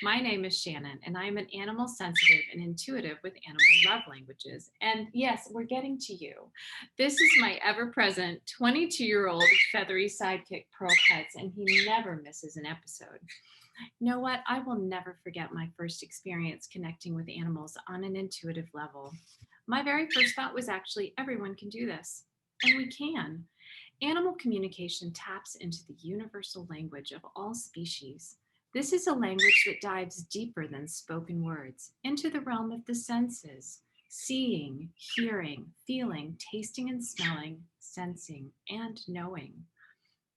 My name is Shannon, and I'm an animal sensitive and intuitive with animal love languages. And yes, we're getting to you. This is my ever-present 22-year-old feathery sidekick, Pearl Cutts, and he never misses an episode. You know what? I will never forget my first experience connecting with animals on an intuitive level. My very first thought was actually, everyone can do this. And we can. Animal communication taps into the universal language of all species. This is a language that dives deeper than spoken words into the realm of the senses, seeing, hearing, feeling, tasting and smelling, sensing, and knowing.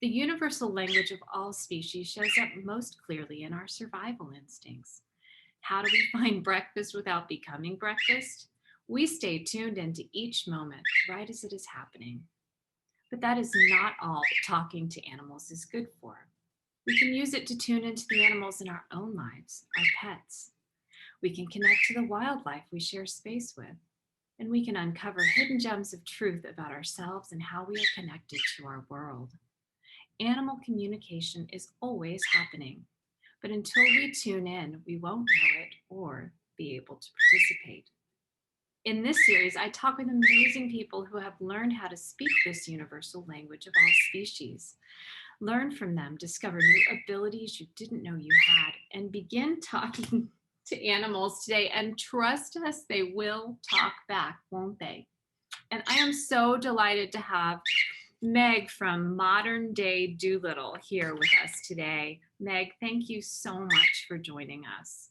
The universal language of all species shows up most clearly in our survival instincts. How do we find breakfast without becoming breakfast? We stay tuned into each moment right as it is happening. But that is not all that talking to animals is good for. We can use it to tune into the animals in our own lives, our pets. We can connect to the wildlife we share space with, and we can uncover hidden gems of truth about ourselves and how we are connected to our world. Animal communication is always happening, but until we tune in, we won't know it or be able to participate. In this series, I talk with amazing people who have learned how to speak this universal language of all species. Learn from them, discover new abilities you didn't know you had, and begin talking to animals today. And trust us, they will talk back, won't they? And I am so delighted to have Meg from Modern Day Dolittle here with us today. Meg, thank you so much for joining us.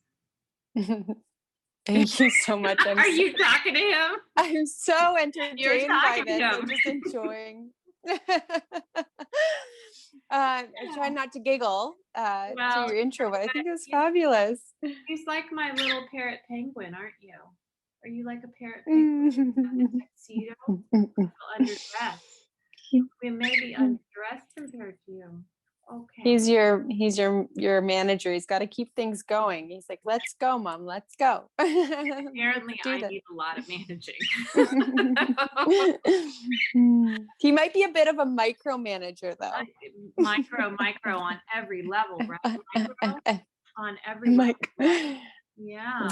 Thank you so much. Are you talking to him? I'm so entertained by this. I'm just enjoying. I try not to giggle to your intro, but I think it was fabulous. He's like my little parrot penguin, aren't you? Are you like a parrot penguin in a tuxedo? Underdressed. We may be undressed compared to you. Okay. He's your manager. He's got to keep things going. He's like, let's go, Mom, let's go. Apparently I need a lot of managing. He might be a bit of a micromanager though. Micro on every level, right? Micro on every level. Yeah,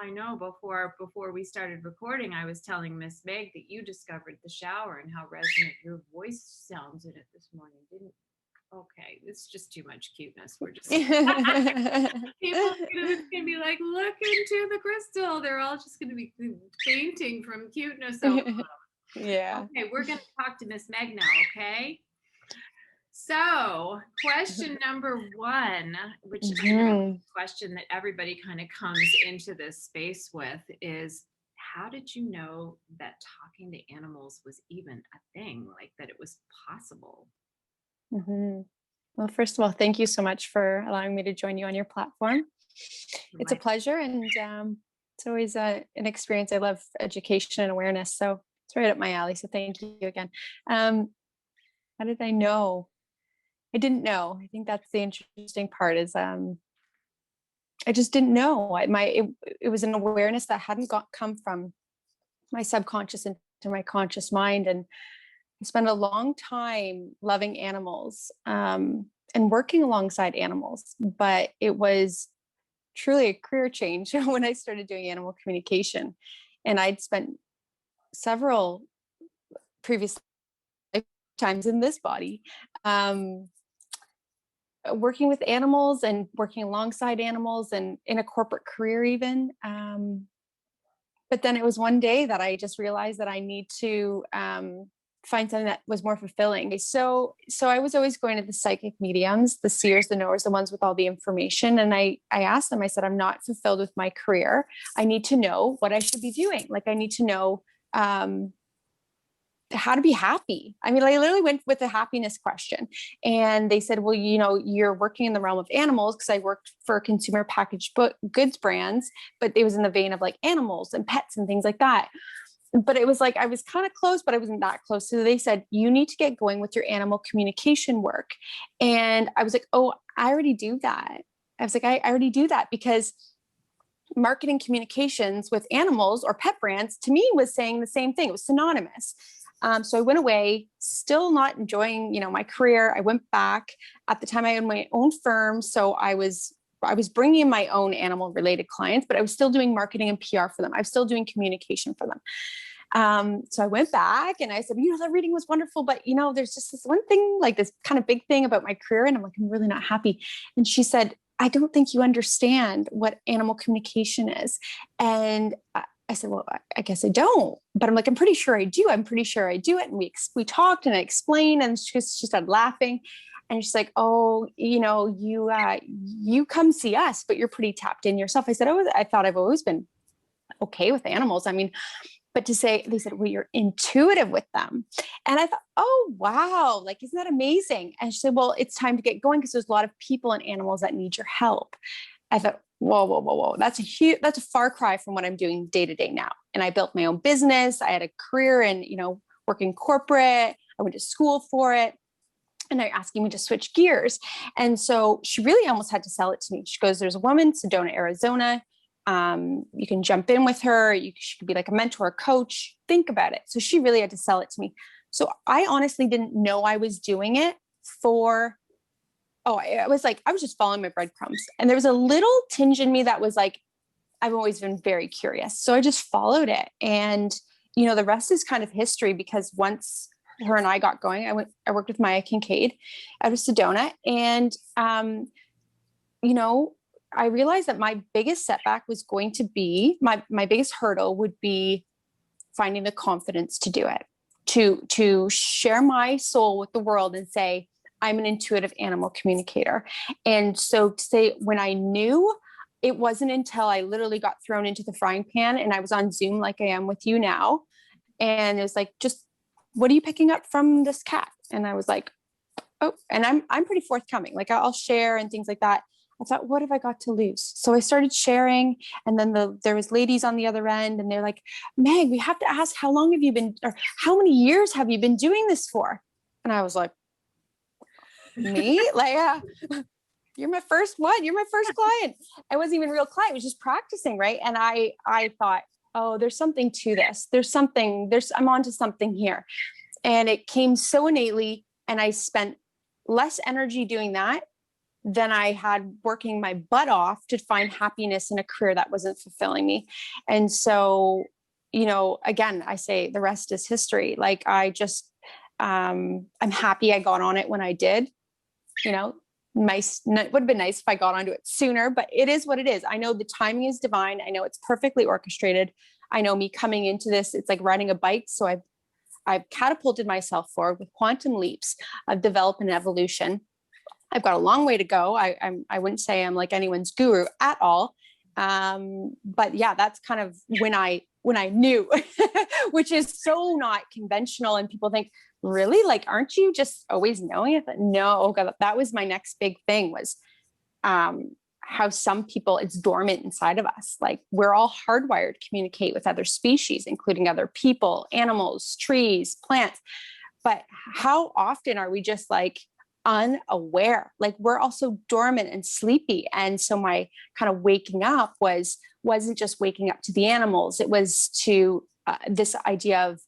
I know. Before we started recording, I was telling Miss Meg that you discovered the shower and how resonant your voice sounds in it this morning, didn't? Okay, it's just too much cuteness. We're just people are gonna be like, look into the crystal. They're all just gonna be fainting from cuteness. Yeah. Okay, we're gonna talk to Miss Meg now. Okay. So, question number one, which is a question that everybody kind of comes into this space with, is how did you know that talking to animals was even a thing, like that it was possible? Well, first of all, thank you so much for allowing me to join you on your platform. It's a pleasure, and it's always an experience. I love education and awareness, so it's right up my alley. So thank you again. How did I know? I didn't know. I think that's the interesting part is I just didn't know. It was an awareness that hadn't come from my subconscious into my conscious mind. And I spent a long time loving animals and working alongside animals, but it was truly a career change when I started doing animal communication. And I'd spent several previous lifetimes in this body working with animals and working alongside animals and in a corporate career even. But then it was one day that I just realized that I need to find something that was more fulfilling. So I was always going to the psychic mediums, the seers, the knowers, the ones with all the information. And I asked them, I said, I'm not fulfilled with my career. I need to know what I should be doing. Like I need to know how to be happy. I mean, I literally went with a happiness question, and they said, well, you're working in the realm of animals, because I worked for consumer packaged goods brands, but it was in the vein of like animals and pets and things like that. But it was like, I was kind of close, but I wasn't that close. So they said, you need to get going with your animal communication work. And I was like, oh, I already do that. I was like, I already do that, because marketing communications with animals or pet brands to me was saying the same thing. It was synonymous. So I went away, still not enjoying, my career. I went back. At the time I owned my own firm. So I was I was bringing in my own animal related clients, but I was still doing marketing and PR for them. I was still doing communication for them. So I went back and I said, the reading was wonderful, but there's just this one thing, like this kind of big thing about my career. And I'm like, I'm really not happy. And she said, I don't think you understand what animal communication is. And I said, well, I guess I don't, but I'm like, I'm pretty sure I do. I'm pretty sure I do it. And we talked and I explained, and she started laughing. And she's like, oh, you come see us, but you're pretty tapped in yourself. I said, I thought I've always been okay with animals. I mean, but they said, well, you're intuitive with them. And I thought, oh, wow. Like, isn't that amazing? And she said, well, it's time to get going because there's a lot of people and animals that need your help. I thought, whoa. That's a far cry from what I'm doing day to day now. And I built my own business. I had a career in, working corporate. I went to school for it. And they're asking me to switch gears. And so she really almost had to sell it to me. She goes, there's a woman, Sedona, Arizona. You can jump in with her. She could be like a mentor, a coach. Think about it. So she really had to sell it to me. So I honestly didn't know I was doing it I was just following my breadcrumbs. And there was a little tinge in me that was like, I've always been very curious. So I just followed it. And, the rest is kind of history, because once her and I got going, I worked with Maya Kincaid out of Sedona. And, I realized that my biggest setback was going to be my biggest hurdle would be finding the confidence to do it, to share my soul with the world and say, I'm an intuitive animal communicator. And so to say, when I knew, it wasn't until I literally got thrown into the frying pan and I was on Zoom like I am with you now. And it was like, just, what are you picking up from this cat? And I was like, oh, and I'm pretty forthcoming. Like, I'll share and things like that. I thought, what have I got to lose? So I started sharing, and then there was ladies on the other end, and they're like, Meg, we have to ask, how long have you been, or how many years have you been doing this for? And I was like, me? Like, you're my first one. You're my first client. I wasn't even a real client. I was just practicing. Right. And I thought, oh, there's something to this. I'm onto something here. And it came so innately. And I spent less energy doing that than I had working my butt off to find happiness in a career that wasn't fulfilling me. And so, again, I say the rest is history. Like, I just, I'm happy I got on it when I did. It would have been nice if I got onto it sooner, but it is what it is. I know the timing is divine. I know it's perfectly orchestrated. I know me coming into this, it's like riding a bike. So I've catapulted myself forward with quantum leaps of development and evolution. I've got a long way to go. I wouldn't say I'm like anyone's guru at all. But yeah, that's kind of when I knew, which is so not conventional. And people think, really? Like, aren't you just always knowing it? But no, God, that was my next big thing was, how some people, it's dormant inside of us. Like, we're all hardwired to communicate with other species, including other people, animals, trees, plants. But how often are we just like unaware? Like, we're also dormant and sleepy. And so my kind of waking up wasn't just waking up to the animals. It was to this idea of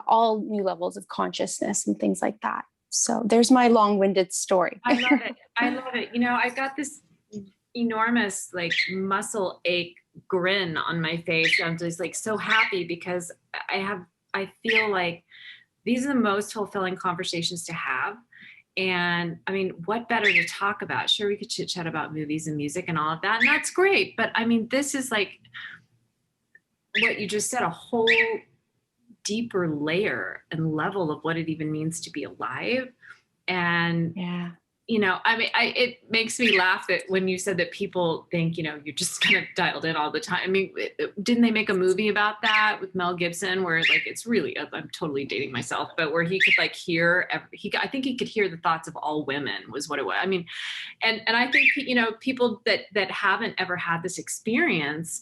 all new levels of consciousness and things like that. So there's my long-winded story. I love it. I got this enormous like muscle ache grin on my face. I'm just like so happy because I feel like these are the most fulfilling conversations to have. And I mean, what better to talk about? Sure, we could chit chat about movies and music and all of that, and that's great. But I mean, this is like what you just said, a whole deeper layer and level of what it even means to be alive. And yeah, I mean, it makes me laugh that when you said that people think, you're just kind of dialed in all the time. I mean, didn't they make a movie about that with Mel Gibson where like, it's really, I'm totally dating myself, but where he could like hear, I think he could hear the thoughts of all women was what it was. I mean, and I think, people that haven't ever had this experience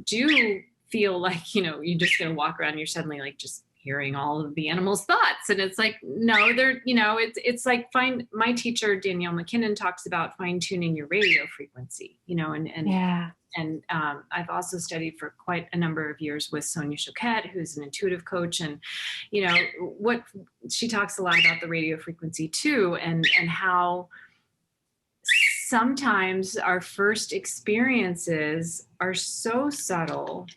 do feel like, you're just going to walk around and you're suddenly like just hearing all of the animals' thoughts. And it's like, no, they're, it's like my teacher, Danielle McKinnon, talks about fine tuning your radio frequency, and yeah. And I've also studied for quite a number of years with Sonia Choquette, who's an intuitive coach. And, what she talks a lot about the radio frequency too, and how sometimes our first experiences are so subtle.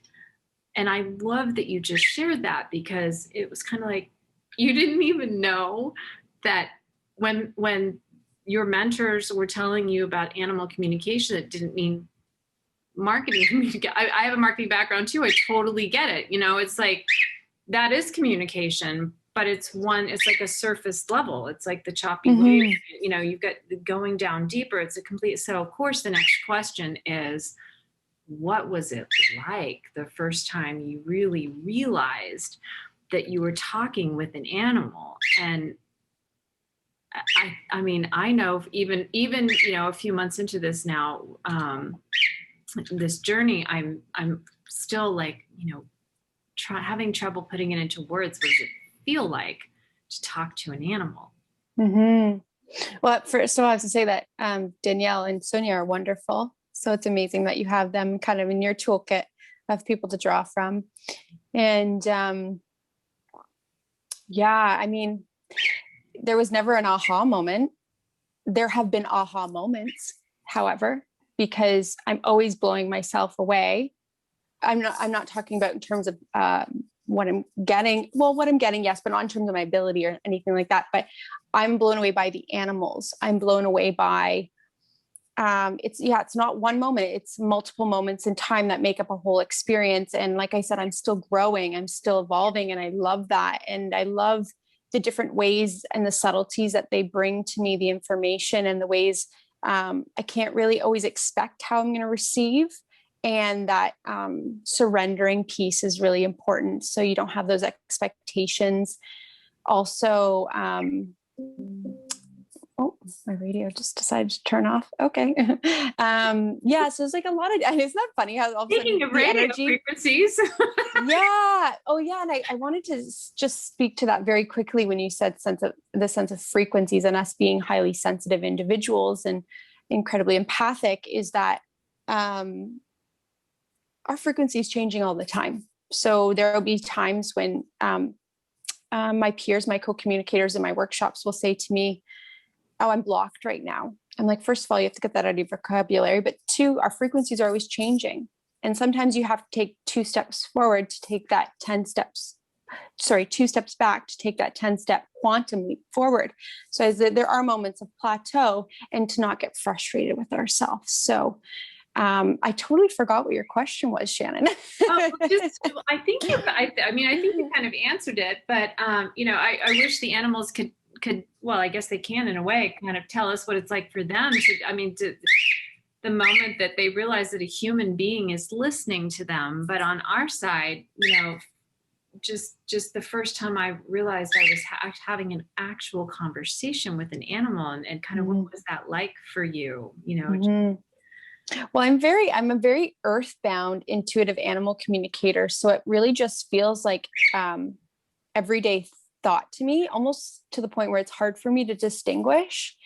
And I love that you just shared that, because it was kind of like you didn't even know that when your mentors were telling you about animal communication, it didn't mean marketing. I have a marketing background too. I totally get it. It's like that is communication, but it's like a surface level. It's like the choppy wave, you've got going down deeper. It's a complete. So of course the next question is, what was it like the first time you really realized that you were talking with an animal? And I mean, I know even a few months into this now, this journey, I'm still like, having trouble putting it into words. What does it feel like to talk to an animal? Mm-hmm. Well, first of all, I have to say that Danielle and Sonia are wonderful. So it's amazing that you have them kind of in your toolkit of people to draw from. And I mean, there was never an aha moment. There have been aha moments, however, because I'm always blowing myself away. I'm not talking about in terms of what I'm getting. Well, what I'm getting, yes, but not in terms of my ability or anything like that. But I'm blown away by the animals. I'm blown away by it's not one moment, it's multiple moments in time that make up a whole experience. And like I said, I'm still growing, I'm still evolving, and I love that. And I love the different ways and the subtleties that they bring to me, the information and the ways I can't really always expect how I'm going to receive. And that surrendering piece is really important. So you don't have those expectations. Also, oh, my radio just decided to turn off. Okay. So it's like a lot of, and isn't that funny how all of a sudden Speaking of radio energy, frequencies. yeah. Oh yeah. And I wanted to just speak to that very quickly when you said the sense of frequencies and us being highly sensitive individuals and incredibly empathic, is that our frequency is changing all the time. So there will be times when my peers, my co-communicators in my workshops will say to me, oh, I'm blocked right now. I'm like, first of all, you have to get that out of your vocabulary. But two, our frequencies are always changing. And sometimes you have to take 2 steps forward to take that 2 steps back to take that 10-step quantum leap forward. So as there are moments of plateau, and to not get frustrated with ourselves. So I totally forgot what your question was, Shannon. I think you kind of answered it, but I wish the animals could, well, I guess they can in a way, kind of tell us what it's like for them to the moment that they realize that a human being is listening to them. But on our side, just the first time I realized I was having an actual conversation with an animal, and kind of what was that like for you? Well, I'm a very earthbound, intuitive animal communicator. So it really just feels like everyday thought to me, almost to the point where it's hard for me to distinguish.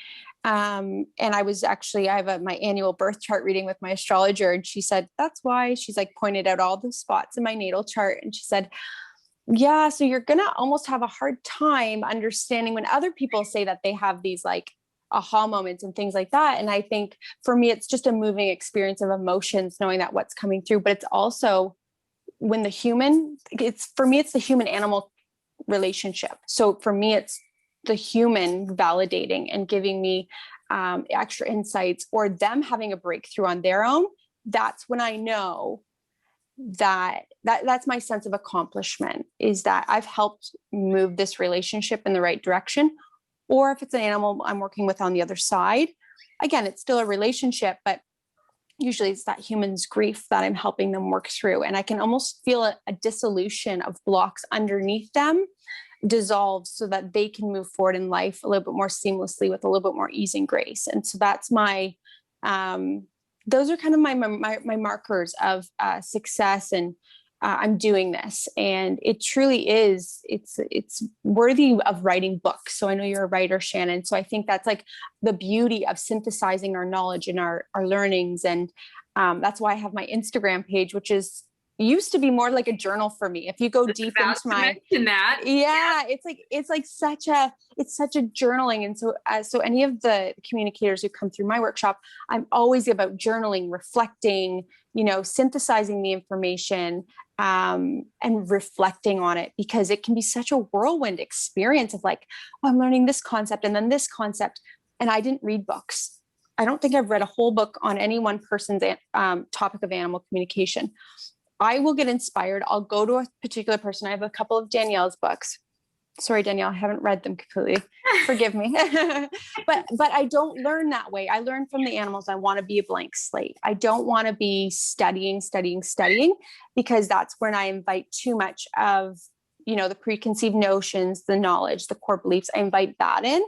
And I have my annual birth chart reading with my astrologer, and she said, that's why. She's like pointed out all the spots in my natal chart. And she said, yeah, so you're going to almost have a hard time understanding when other people say that they have these like aha moments and things like that. And I think for me, it's just a moving experience of emotions, knowing that what's coming through, but it's also when the human animal relationship. So for me, it's the human validating and giving me extra insights, or them having a breakthrough on their own. That's when I know that's my sense of accomplishment, is that I've helped move this relationship in the right direction. Or if it's an animal I'm working with on the other side, again, it's still a relationship, but usually it's that human's grief that I'm helping them work through. And I can almost feel a dissolution of blocks underneath them dissolve, so that they can move forward in life a little bit more seamlessly with a little bit more ease and grace. And so that's my, those are kind of my markers of success. And I'm doing this, and it truly is, it's worthy of writing books. So I know you're a writer, Shannon. So I think that's like the beauty of synthesizing our knowledge and our learnings. And that's why I have my Instagram page, which is used to be more like a journal for me. If you go deep About into to my, mention that. yeah, it's like such a journaling. And so any of the communicators who come through my workshop, I'm always about journaling, reflecting, synthesizing the information, and reflecting on it, because it can be such a whirlwind experience of like, oh, I'm learning this concept and then this concept. And I didn't read books. I don't think I've read a whole book on any one person's topic of animal communication. I will get inspired. I'll go to a particular person. I have a couple of Danielle's books. Sorry, Danielle, I haven't read them completely. Forgive me. but I don't learn that way. I learn from the animals. I want to be a blank slate. I don't want to be studying, because that's when I invite too much of, the preconceived notions, the knowledge, the core beliefs. I invite that in.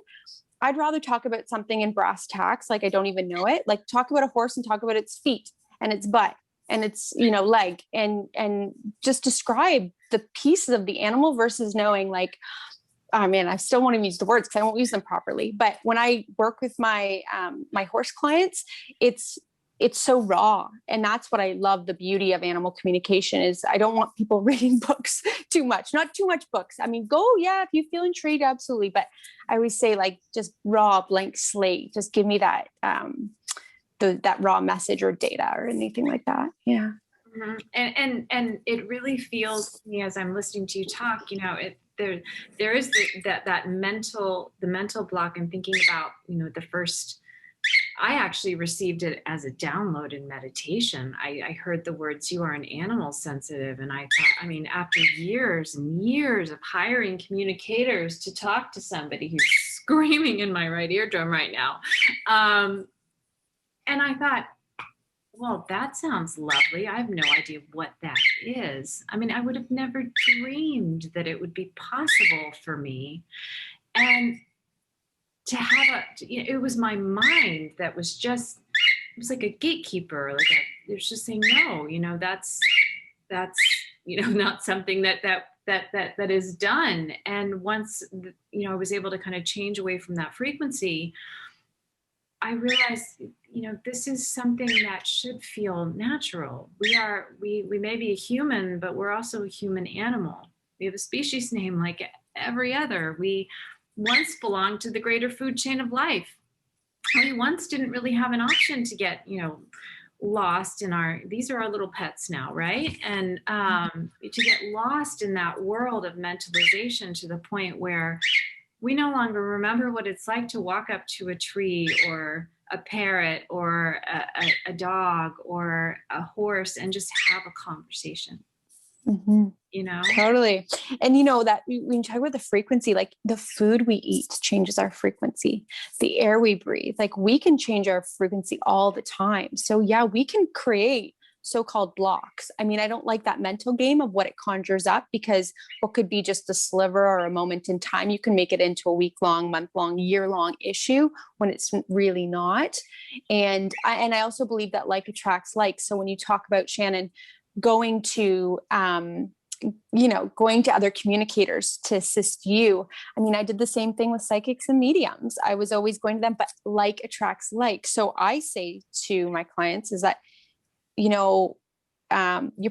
I'd rather talk about something in brass tacks, like I don't even know it, like talk about a horse and talk about its feet and its butt and its, leg, and just describe the pieces of the animal versus knowing like, oh man, I still won't even use the words because I won't use them properly. But when I work with my, my horse clients, it's so raw. And that's what I love. The beauty of animal communication is I don't want people reading books too much, not too much books. I mean, if you feel intrigued, absolutely. But I always say like, just raw, blank slate, just give me that, that raw message or data or anything like that. Yeah. Mm-hmm. And it really feels to me as I'm listening to you talk, there is the mental block. I'm thinking about, I actually received it as a download in meditation. I heard the words, "You are an animal sensitive." And I thought, after years and years of hiring communicators to talk to somebody who's screaming in my right eardrum right now. And I thought, well, that sounds lovely. I have no idea what that is. I would have never dreamed that it would be possible for me. And to have it was my mind that was just, it was like a gatekeeper, it was just saying, no, that's, not something that is done. And once, I was able to kind of change away from that frequency, I realized, this is something that should feel natural. We may be a human, but we're also a human animal. We have a species name like every other. We once belonged to the greater food chain of life. We once didn't really have an option to get, lost in these are our little pets now, right? And to get lost in that world of mentalization to the point where we no longer remember what it's like to walk up to a tree or a parrot or a dog or a horse and just have a conversation. Mm-hmm. Totally. And that when you talk about the frequency, like the food we eat changes our frequency, the air we breathe, like we can change our frequency all the time. So yeah, we can create so-called blocks. I don't like that mental game of what it conjures up, because what could be just a sliver or a moment in time, you can make it into a week-long, month-long, year-long issue when it's really not. And I also believe that like attracts like. So when you talk about, Shannon, going to other communicators to assist you. I did the same thing with psychics and mediums. I was always going to them, but like attracts like. So I say to my clients is that, you're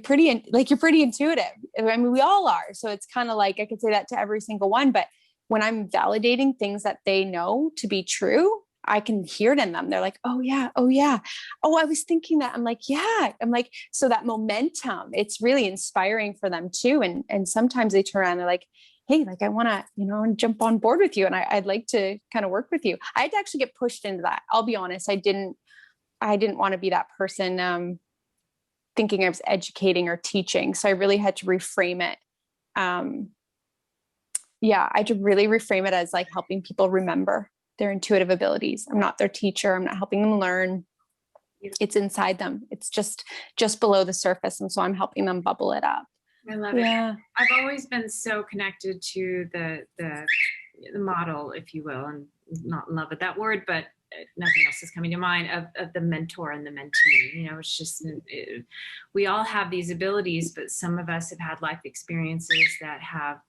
pretty intuitive. We all are. So it's kind of like, I could say that to every single one, but when I'm validating things that they know to be true, I can hear it in them. They're like, oh yeah. Oh, I was thinking that. I'm like, yeah. I'm like, so that momentum, it's really inspiring for them too. And sometimes they turn around, they're like, hey, like I want to, jump on board with you. And I'd like to kind of work with you. I had to actually get pushed into that. I'll be honest. I didn't want to be that person, thinking I was educating or teaching. So I really had to reframe it. I had to really reframe it as like helping people remember their intuitive abilities. I'm not their teacher. I'm not helping them learn. It's inside them. It's just below the surface. And so I'm helping them bubble it up. I love it. I've always been so connected to the model, if you will, and not in love with that word, but nothing else is coming to mind, of the mentor and the mentee. It's just, we all have these abilities, but some of us have had life experiences that have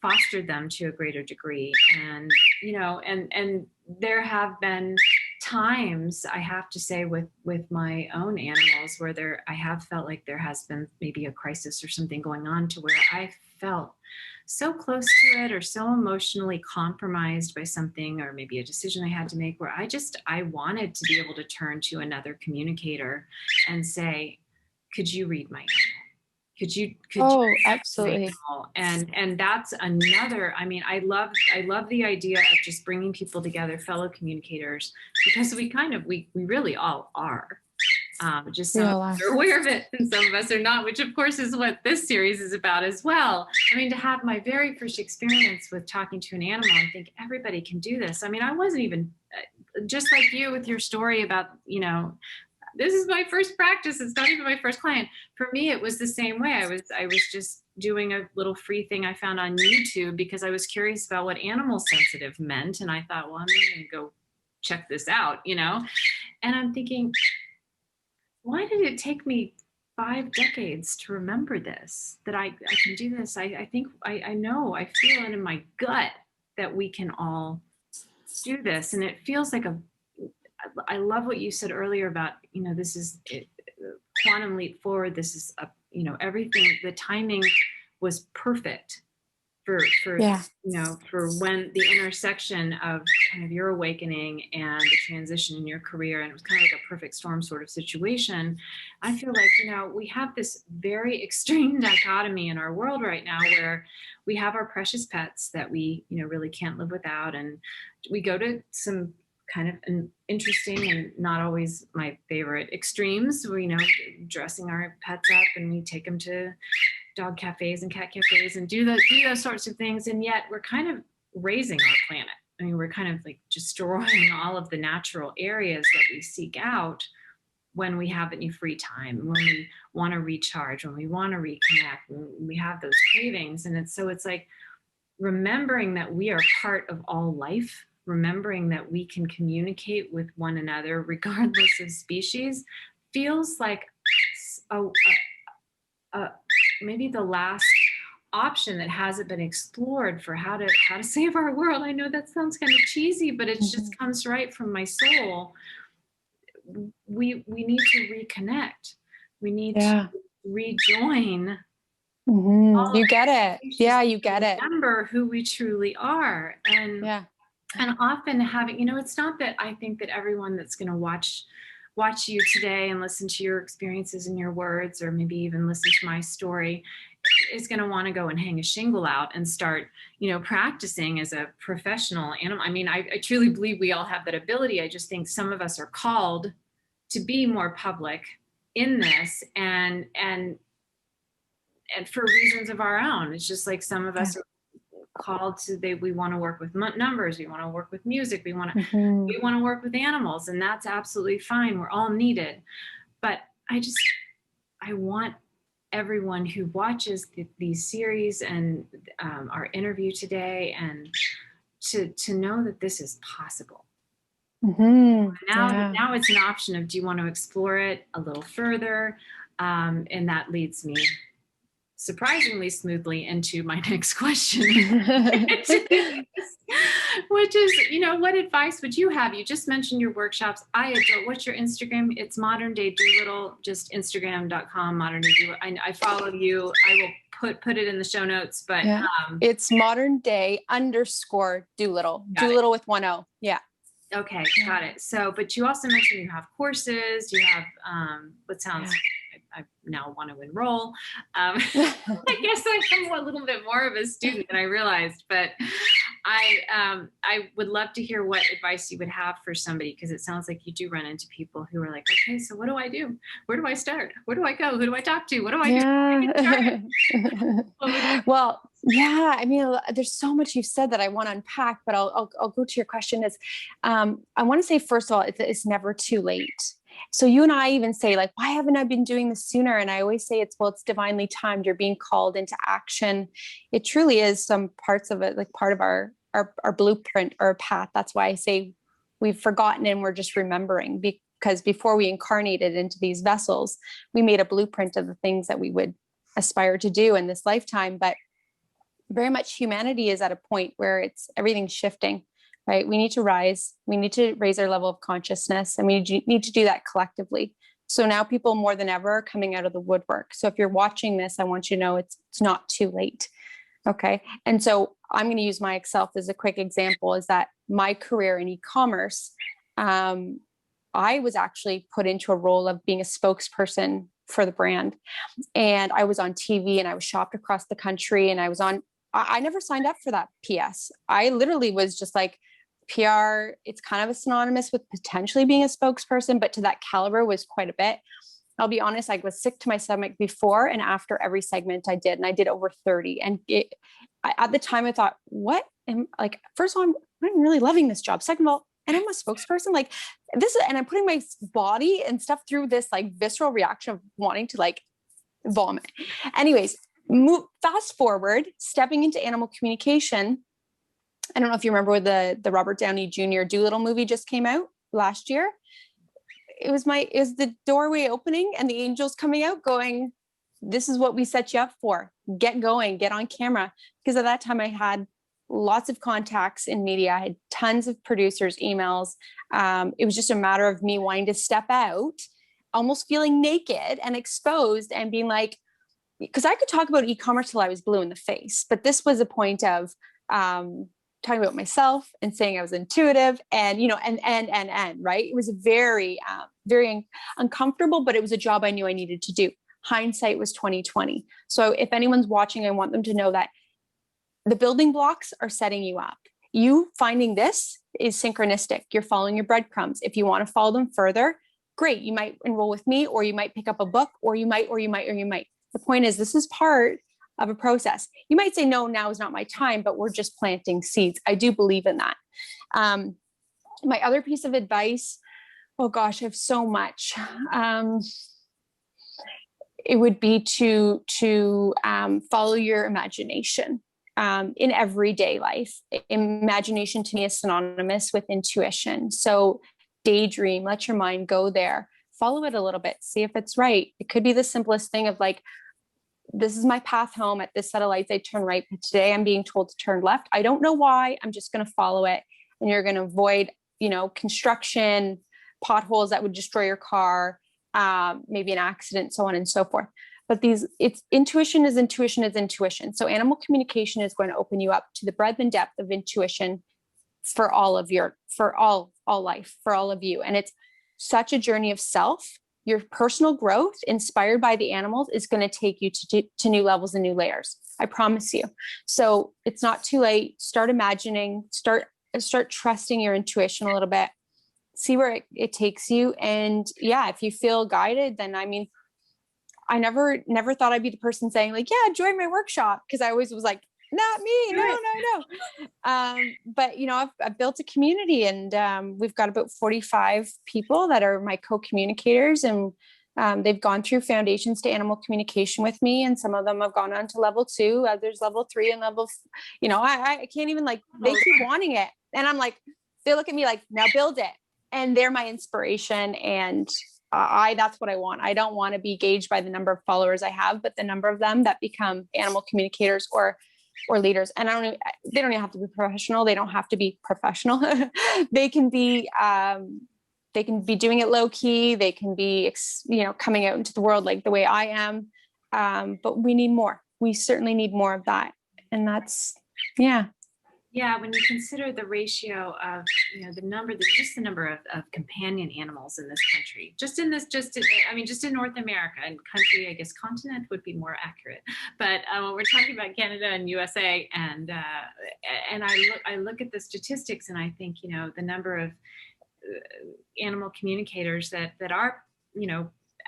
fostered them to a greater degree. And, and there have been times I have to say with my own animals where I have felt like there has been maybe a crisis or something going on to where I felt so close to it or so emotionally compromised by something or maybe a decision I had to make where I wanted to be able to turn to another communicator and say, could you read my animal? Could you Absolutely. and that's another, I mean, I love the idea of just bringing people together, fellow communicators, because we really all are. Just some of us are aware of it and some of us are not, which of course is what this series is about as well. I mean, to have my very first experience with talking to an animal and think everybody can do this. I mean, I wasn't even just like you with your story about, this is my first practice. It's not even my first client. For me, it was the same way. I was just doing a little free thing I found on YouTube because I was curious about what animal sensitive meant. And I thought, well, I'm going to go check this out, And I'm thinking, why did it take me 5 decades to remember this, that I can do this? I think I know, I feel it in my gut that we can all do this. And it feels like I love what you said earlier about, this is quantum leap forward. This is, everything, the timing was perfect for for when the intersection of kind of your awakening and the transition in your career, and it was kind of like a perfect storm sort of situation. I feel like, we have this very extreme dichotomy in our world right now where we have our precious pets that we, really can't live without. And we go to some kind of an interesting and not always my favorite extremes where, dressing our pets up and we take them to dog cafes and cat cafes and do those sorts of things. And yet we're kind of raising our planet. I mean, we're kind of like destroying all of the natural areas that we seek out when we have any free time, when we want to recharge, when we want to reconnect, when we have those cravings. And it's like remembering that we are part of all life, remembering that we can communicate with one another regardless of species, feels like maybe the last option that hasn't been explored for how to save our world. I know that sounds kind of cheesy, but it just comes right from my soul. We need to reconnect. We need to rejoin. You get it. Yeah, you get it. Remember who we truly are. And often having, it's not that I think that everyone that's going to watch you today and listen to your experiences and your words, or maybe even listen to my story, is going to want to go and hang a shingle out and start, practicing as a professional animal. I mean, I truly believe we all have that ability. I just think some of us are called to be more public in this and for reasons of our own. It's just like some of us are called to, we want to work with numbers, we want to work with music, we want to work with animals, and that's absolutely fine. We're all needed. But I want everyone who watches these series and our interview today and to know that this is possible. Now it's an option of, do you want to explore it a little further? And that leads me surprisingly smoothly into my next question, which is, what advice would you have? You just mentioned your workshops. I adore. What's your Instagram? It's Modern Day Dolittle, just Instagram.com, Modern Day Dolittle. I follow you. I will put it in the show notes, but it's Modern Day _Dolittle. Dolittle with 1 O. Yeah. Okay, got it. So, but you also mentioned you have courses, you have what sounds, I now want to enroll. I guess I'm a little bit more of a student than I realized, but I would love to hear what advice you would have for somebody, because it sounds like you do run into people who are like, okay, so what do I do? Where do I start? Where do I go? Who do I talk to? What do I do? Well, yeah, I mean, there's so much you've said that I want to unpack, but I'll go to your question. Is I want to say, first of all, it's never too late. So you and I even say, like, why haven't I been doing this sooner? And I always say it's divinely timed. You're being called into action. It truly is some parts of it, like part of our blueprint or path. That's why I say we've forgotten and we're just remembering, because before we incarnated into these vessels, we made a blueprint of the things that we would aspire to do in this lifetime. But very much humanity is at a point where everything's shifting. right? We need to rise. We need to raise our level of consciousness, and we need to do that collectively. So now people more than ever are coming out of the woodwork. So if you're watching this, I want you to know it's not too late. Okay. And so I'm going to use myself as a quick example, is that my career in e-commerce, I was actually put into a role of being a spokesperson for the brand. And I was on TV and I was shopped across the country, and I never signed up for that PS. I literally was just like, PR, it's kind of synonymous with potentially being a spokesperson, but to that caliber was quite a bit. I'll be honest, I was sick to my stomach before and after every segment I did, and I did over 30. And at the time I thought, what like, first of all, I'm really loving this job. Second of all, and I'm a spokesperson, like this, and I'm putting my body and stuff through this like visceral reaction of wanting to like vomit. Anyways, fast forward, stepping into animal communication. I don't know if you remember the Robert Downey Jr. Dolittle movie just came out last year. It was the doorway opening and the angels coming out going, this is what we set you up for. Get going, get on camera. Because at that time I had lots of contacts in media. I had tons of producers' emails. It was just a matter of me wanting to step out, almost feeling naked and exposed and being like, because I could talk about e-commerce till I was blue in the face, but this was a point of, talking about myself and saying I was intuitive and, and right. It was very, very uncomfortable, but it was a job I knew I needed to do. Hindsight was 2020. So if anyone's watching, I want them to know that the building blocks are setting you up. You finding this is synchronistic. You're following your breadcrumbs. If you want to follow them further, great. You might enroll with me, or you might pick up a book, or you might. The point is, this is part of a process. You might say, no, now is not my time, but we're just planting seeds. I do believe in that. My other piece of advice, oh gosh, I have so much. It would be to follow your imagination in everyday life. Imagination to me is synonymous with intuition. So daydream, let your mind go there, follow it a little bit, see if it's right. It could be the simplest thing of like, this is my path home. At this set of lights, I turn right, but today I'm being told to turn left. I don't know why. I'm just going to follow it. And you're going to avoid, construction, potholes that would destroy your car, maybe an accident, so on and so forth. But intuition is intuition. So animal communication is going to open you up to the breadth and depth of intuition for all life, for all of you. And it's such a journey of self. Your personal growth inspired by the animals is going to take you to new levels and new layers. I promise you. So it's not too late. Start imagining, start trusting your intuition a little bit, see where it takes you. And yeah, if you feel guided, then I never thought I'd be the person saying like, yeah, join my workshop. Cause I always was like, not me. No. But I've built a community, and we've got about 45 people that are my co-communicators, and they've gone through foundations to animal communication with me. And some of them have gone on to level 2, others level 3 and I can't even they keep wanting it. And I'm like, they look at me like, now build it. And they're my inspiration. And that's what I want. I don't want to be gauged by the number of followers I have, but the number of them that become animal communicators or leaders. And they don't even have to be professional. They don't have to be professional. They can be doing it low key. They can be, coming out into the world like the way I am. But we need more. We certainly need more of that. And that's, yeah. Yeah, when you consider the ratio of, the number of companion animals in this country, just in North America and country, I guess continent would be more accurate. But when we're talking about Canada and USA, and I look at the statistics, and I think, the number of animal communicators that are,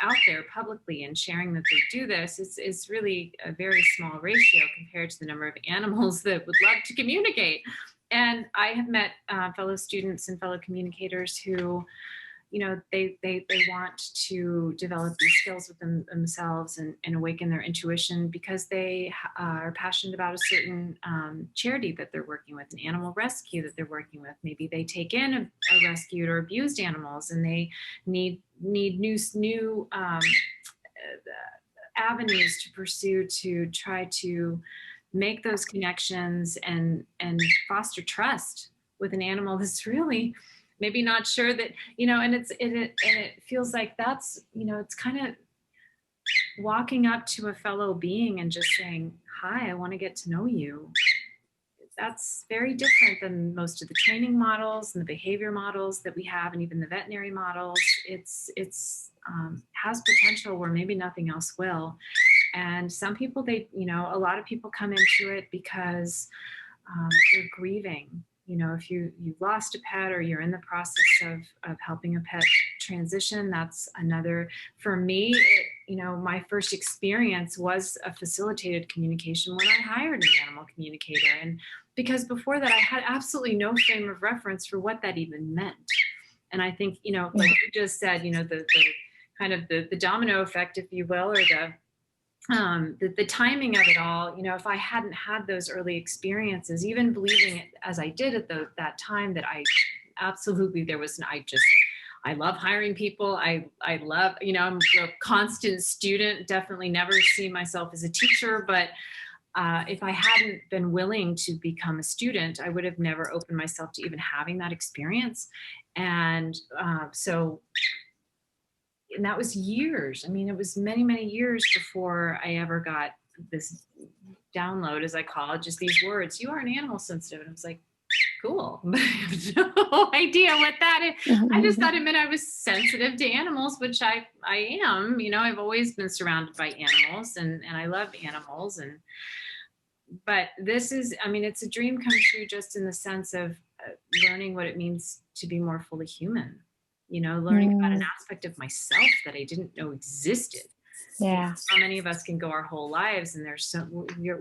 out there publicly and sharing that they do this is really a very small ratio compared to the number of animals that would love to communicate. And I have met fellow students and fellow communicators who, they want to develop these skills within themselves and awaken their intuition because they are passionate about a certain charity that they're working with, an animal rescue that they're working with. Maybe they take in a rescued or abused animals, and they need new avenues to pursue to try to make those connections and foster trust with an animal that's really maybe not sure that, and it feels like that's, it's kind of walking up to a fellow being and just saying, hi, I want to get to know you. That's very different than most of the training models and the behavior models that we have, and even the veterinary models. It's has potential where maybe nothing else will. And some people, a lot of people come into it because they're grieving. If you've lost a pet, or you're in the process of helping a pet transition, that's another. For me, my first experience was a facilitated communication when I hired an animal communicator. And because before that, I had absolutely no frame of reference for what that even meant. And I think, like you just said, the kind of the domino effect, if you will, or the timing of it all, if I hadn't had those early experiences, even believing it as I did at that time, that I absolutely, I love hiring people. I love, I'm a constant student, definitely never see myself as a teacher, but if I hadn't been willing to become a student, I would have never opened myself to even having that experience. And and that was years. I mean, it was many, many years before I ever got this download, as I call it, just these words, you are an animal sensitive. And I was like, cool. I have no idea what that is. I just thought it meant I was sensitive to animals, which I am. I've always been surrounded by animals, and I love animals. But this is, it's a dream come true, just in the sense of learning what it means to be more fully human. Learning about an aspect of myself that I didn't know existed. Yeah. How many of us can go our whole lives and we're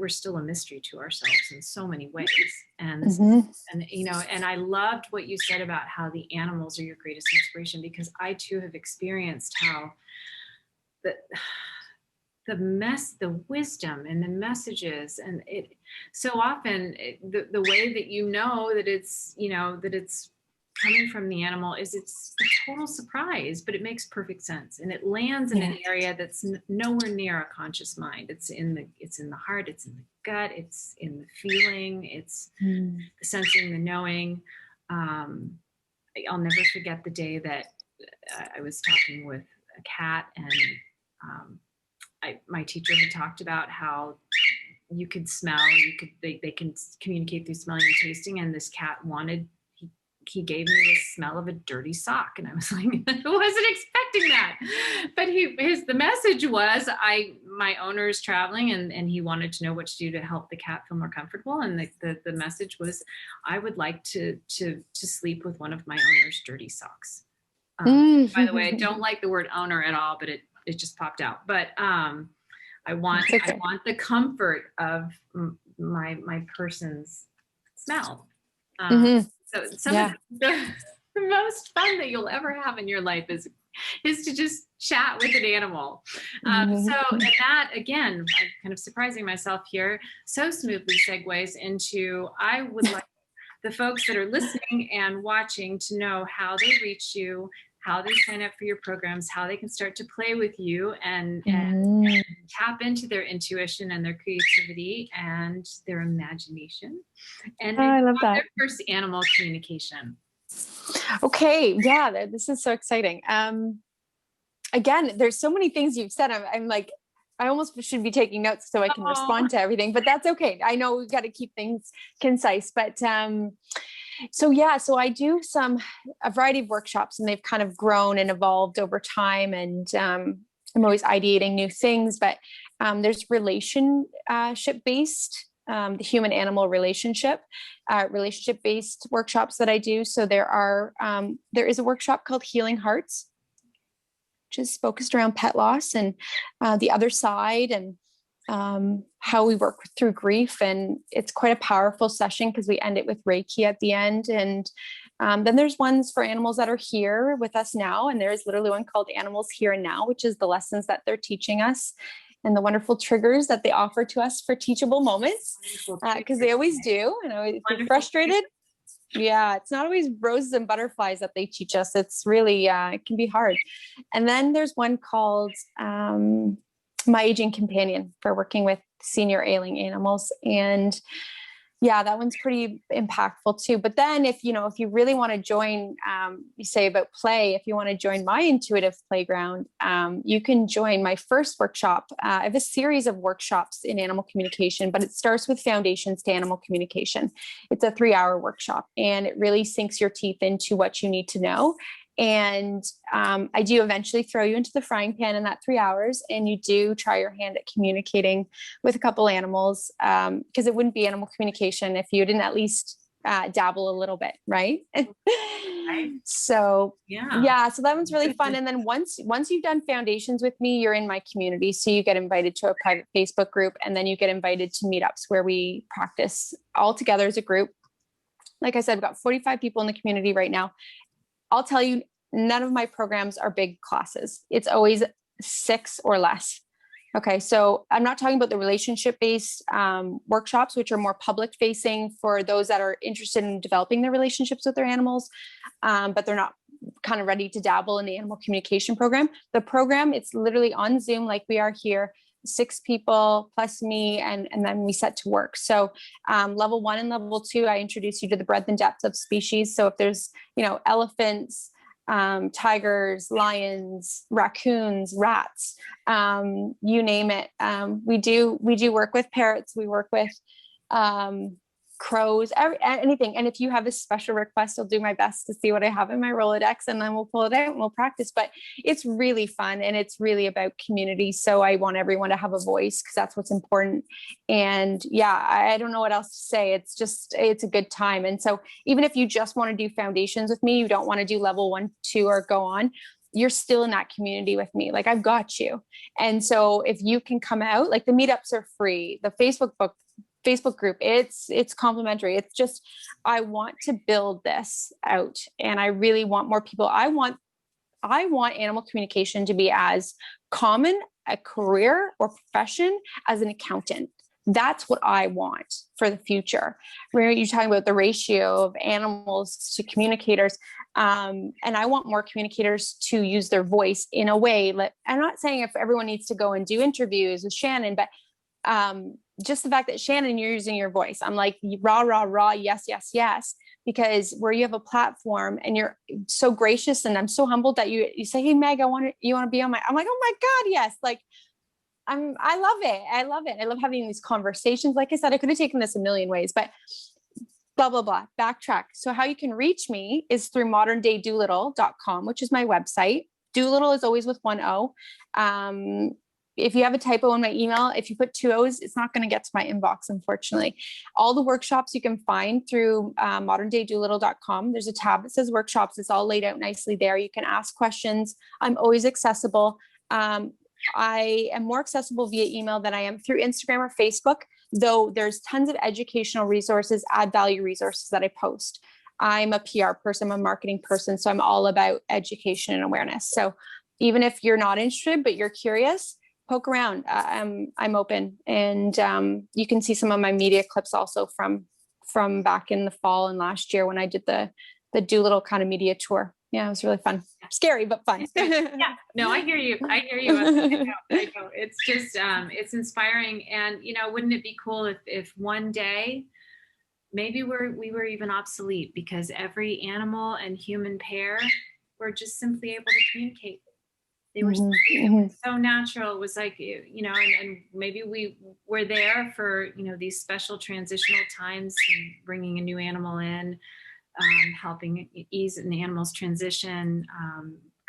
still a mystery to ourselves in so many ways. And and I loved what you said about how the animals are your greatest inspiration, because I too have experienced how the wisdom and the messages, and it so often the way that that it's coming from the animal is it's a total surprise, but it makes perfect sense, and it lands in an area that's nowhere near a conscious mind. It's in the heart, it's in the gut, it's in the feeling, it's the sensing, the knowing. I'll never forget the day that I was talking with a cat, and my teacher had talked about how you could smell, they can communicate through smelling and tasting, and this cat he gave me the smell of a dirty sock, and I was like, I wasn't expecting that. But the message was, my owner is traveling, and he wanted to know what to do to help the cat feel more comfortable. And the message was, I would like to sleep with one of my owner's dirty socks. By the way, I don't like the word owner at all, but it just popped out. But I want the comfort of my person's smell. So some of the most fun that you'll ever have in your life is to just chat with an animal. So, and that, again, I'm kind of surprising myself here, so smoothly segues into, I would like the folks that are listening and watching to know how they reach you, how they sign up for your programs, how they can start to play with you and tap into their intuition and their creativity and their imagination. And I love that. Their first animal communication. Okay. Yeah. This is so exciting. Again, there's so many things you've said. I'm like, I almost should be taking notes so I can respond to everything, but that's okay. I know we've got to keep things concise, but, so I do a variety of workshops, and they've kind of grown and evolved over time. And I'm always ideating new things, but there's relationship-based, the human-animal relationship-based workshops that I do. So there is a workshop called Healing Hearts, which is focused around pet loss and the other side, and how we work through grief. And it's quite a powerful session because we end it with Reiki at the end. And then there's ones for animals that are here with us now. And there's literally one called Animals Here and Now, which is the lessons that they're teaching us and the wonderful triggers that they offer to us for teachable moments, because they always do. And if you're frustrated, it's not always roses and butterflies that they teach us. It's really, it can be hard. And then there's one called My Aging Companion, for working with senior ailing animals. And Yeah, that one's pretty impactful too. But then if you really want to join, you say about play, if you want to join my intuitive playground, you can join my first workshop. I have a series of workshops in animal communication, but it starts with foundations to animal communication. It's a 3-hour workshop, and it really sinks your teeth into what you need to know. And I do eventually throw you into the frying pan in that 3 hours, and you do try your hand at communicating with a couple animals, because it wouldn't be animal communication if you didn't at least dabble a little bit, right? Right. So Yeah. so that one's really fun. And then once you've done foundations with me, you're in my community. So you get invited to a private Facebook group, and then you get invited to meetups where we practice all together as a group. Like I said, we've got 45 people in the community right now. I'll tell you, none of my programs are big classes. It's always 6 or less. Okay. So I'm not talking about the relationship-based workshops, which are more public facing for those that are interested in developing their relationships with their animals, but they're not kind of ready to dabble in the animal communication program. The program, it's literally on Zoom like we are here, 6 people plus me, and then we set to work. So level 1 and level 2, I introduce you to the breadth and depth of species. So if there's, elephants, tigers, lions, raccoons, rats, you name it. We do work with parrots. We work with crows, anything. And if you have a special request, I'll do my best to see what I have in my Rolodex, and then we'll pull it out and we'll practice. But it's really fun, and it's really about community. So I want everyone to have a voice, because that's what's important. And yeah, I don't know what else to say. It's a good time. And so even if you just want to do foundations with me, you don't want to do level 1, 2, or go on, you're still in that community with me. Like, I've got you. And so if you can come out, like, the meetups are free. The Facebook group, it's complimentary. It's just, I want to build this out, and I really want more people. I want animal communication to be as common a career or profession as an accountant. That's what I want for the future. Where you're talking about the ratio of animals to communicators. And I want more communicators to use their voice in a way. I'm not saying if everyone needs to go and do interviews with Shannon, but just the fact that, Shannon, you're using your voice. I'm like, rah, rah, rah, yes, yes, yes. Because where you have a platform and you're so gracious, and I'm so humbled that you say, hey, Meg, you want to be on I'm like, oh my God, yes. Like, I love it. I love it. I love having these conversations. Like I said, I could have taken this a million ways, but blah, blah, blah, backtrack. So how you can reach me is through moderndaydolittle.com, which is my website. Dolittle is always with 1 O. If you have a typo in my email, if you put 2 O's, it's not going to get to my inbox, unfortunately. All the workshops you can find through moderndaydolittle.com. There's a tab that says workshops. It's all laid out nicely there. You can ask questions. I'm always accessible. I am more accessible via email than I am through Instagram or Facebook, though there's tons of educational resources, add value resources that I post. I'm a PR person, I'm a marketing person, so I'm all about education and awareness. So even if you're not interested, but you're curious, poke around. I'm open, and you can see some of my media clips also from back in the fall and last year when I did the Dolittle kind of media tour. Yeah, it was really fun. Scary, but fun. Yeah, no, I hear you. I know. It's just, it's inspiring. And, wouldn't it be cool if one day maybe we were even obsolete, because every animal and human pair were just simply able to communicate. They were so natural. It was like, and maybe we were there for, these special transitional times, bringing a new animal in, helping ease an animal's transition,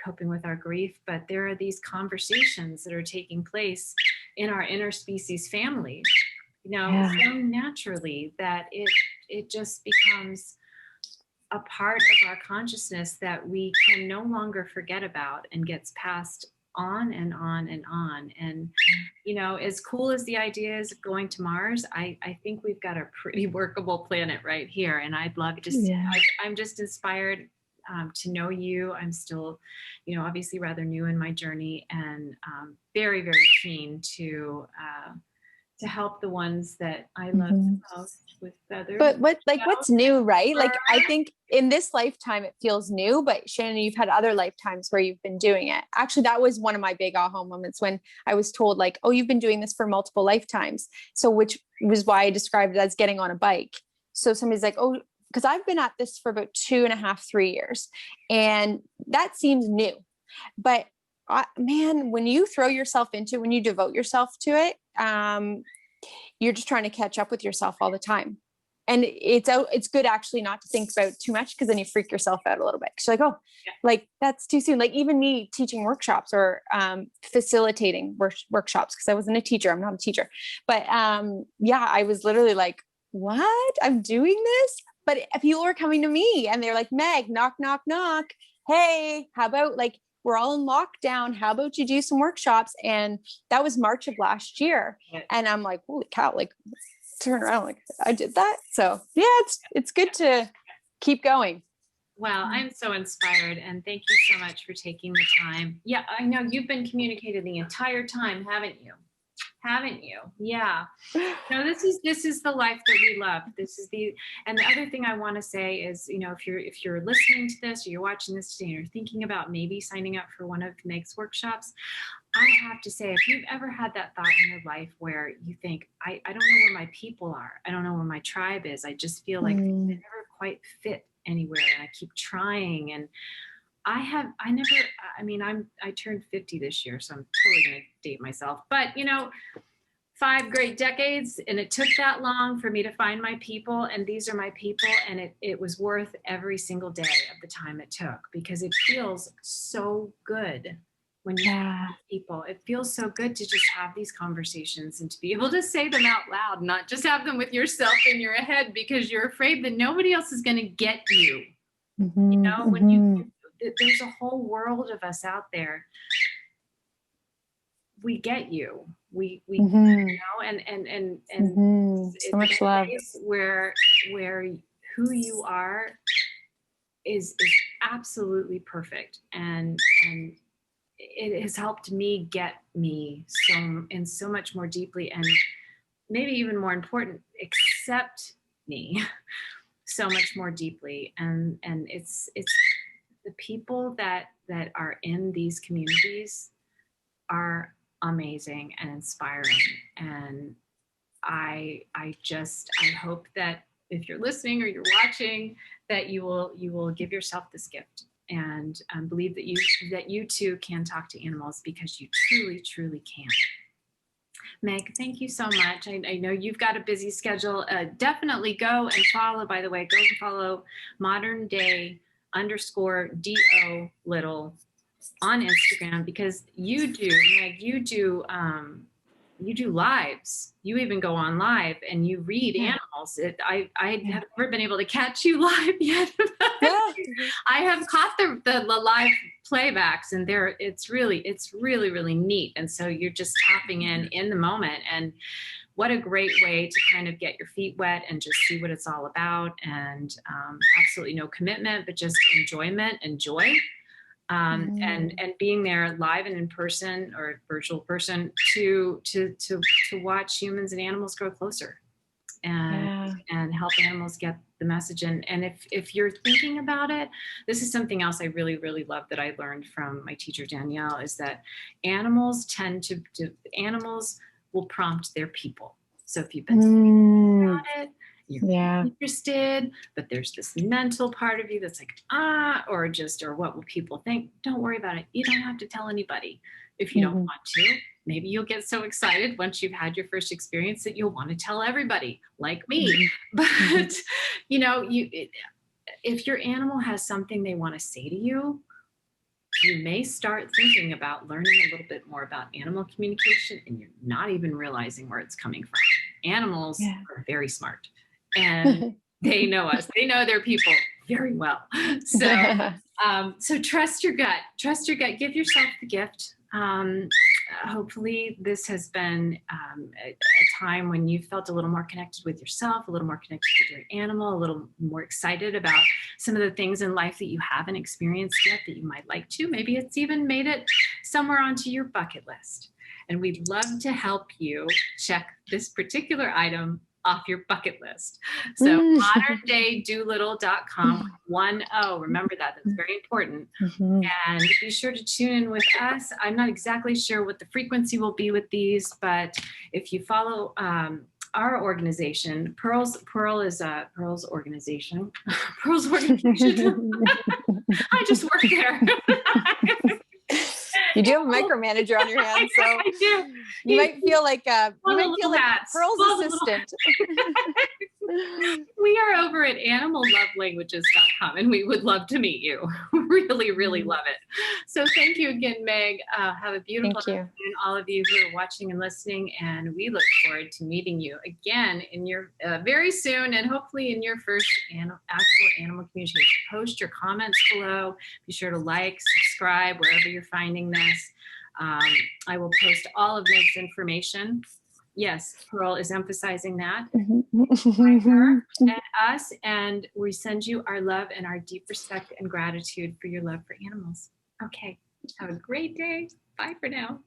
coping with our grief. But there are these conversations that are taking place in our interspecies family, so naturally that it just becomes a part of our consciousness that we can no longer forget about, and gets passed on and on and on. And, as cool as the idea is of going to Mars, I think we've got a pretty workable planet right here. And I'd love I'm just inspired to know you. I'm still, obviously rather new in my journey, and very, very keen to to help the ones that I love the most with feathers. But what's new, right? Like, I think in this lifetime, it feels new, but Shannon, you've had other lifetimes where you've been doing it. Actually, that was one of my big aha moments when I was told like, oh, you've been doing this for multiple lifetimes. So, which was why I described it as getting on a bike. So somebody's like, oh, because I've been at this for about 2.5, 3 years, and that seems new. But man, when you throw yourself into it, when you devote yourself to it, you're just trying to catch up with yourself all the time. And it's good actually not to think about too much, because then you freak yourself out a little bit. You're like, oh, like that's too soon. Like even me teaching workshops or facilitating workshops, because I wasn't a teacher. I'm not a teacher. But yeah, I was literally like, what? I'm doing this? But people were coming to me and they're like, Meg, knock, knock, knock. Hey, how about like, we're all in lockdown. How about you do some workshops? And that was March of last year. And I'm like, holy cow, like turn around, like I did that. So yeah, it's good to keep going. Well, I'm so inspired, and thank you so much for taking the time. Yeah, I know you've been communicating the entire time, haven't you? Haven't you? Yeah. No, this is the life that we love. And the other thing I want to say is, you know, if you're listening to this or you're watching this today and you're thinking about maybe signing up for one of Meg's workshops, I have to say, if you've ever had that thought in your life where you think, I don't know where my people are, I don't know where my tribe is, I just feel like they never quite fit anywhere, and I keep trying, and I turned 50 this year, so I'm totally going to date myself. But, you know, 5 great decades, and it took that long for me to find my people, and these are my people, and it was worth every single day of the time it took, because it feels so good when you have people. It feels so good to just have these conversations and to be able to say them out loud, not just have them with yourself in your head because you're afraid that nobody else is going to get you. You know, when there's a whole world of us out there. We get you. We you know, and so much love. Where who you are is absolutely perfect, and it has helped me get me so much more deeply, and maybe even more important, accept me so much more deeply, and it's the people that are in these communities are amazing and inspiring. And I hope that if you're listening or you're watching, that you will give yourself this gift and believe that you too can talk to animals, because you truly can. Meg, thank you so much. I know you've got a busy schedule. Definitely go and follow Modern Day _ Dolittle on Instagram, because you do lives. You even go on live and you read animals. I have never been able to catch you live yet. I have caught the live playbacks, and it's really neat. And so you're just tapping in the moment, and what a great way to kind of get your feet wet and just see what it's all about. And absolutely no commitment, but just enjoyment and joy. And being there live and in person or virtual person to watch humans and animals grow closer and help animals get the message. And if you're thinking about it, this is something else I really love that I learned from my teacher Danielle, is that animals will prompt their people. So if you've been thinking about it, you're interested, but there's this mental part of you that's like, or what will people think? Don't worry about it. You don't have to tell anybody if you don't want to. Maybe you'll get so excited once you've had your first experience that you'll want to tell everybody, like me. But, you know, if your animal has something they want to say to you, you may start thinking about learning a little bit more about animal communication, and you're not even realizing where it's coming from. Animals are very smart, and they know us. They know their people very well. So, so trust your gut. Trust your gut. Give yourself the gift. Hopefully this has been a time when you felt a little more connected with yourself, a little more connected with your animal, a little more excited about some of the things in life that you haven't experienced yet that you might like to. Maybe it's even made it somewhere onto your bucket list. and we'd love to help you check this particular item off your bucket list. So moderndaydolittle.com, 1-0. Remember that. That's very important. And be sure to tune in with us. I'm not exactly sure what the frequency will be with these, but if you follow our organization, Pearl's organization. Pearl's organization. I just work there. You do have a micromanager on your hands, so I do. You might feel like Pearl's assistant. We are over at animallovelanguages.com, and we would love to meet you. Really, really love it. So thank you again, Meg. Have a beautiful afternoon, all of you who are watching and listening, and we look forward to meeting you again in your very soon, and hopefully in your first actual animal communication. Post your comments below. Be sure to like, subscribe wherever you're finding this. I will post all of Meg's information. Yes, Pearl is emphasizing that. Her and us, and we send you our love and our deep respect and gratitude for your love for animals. Okay, have a great day. Bye for now.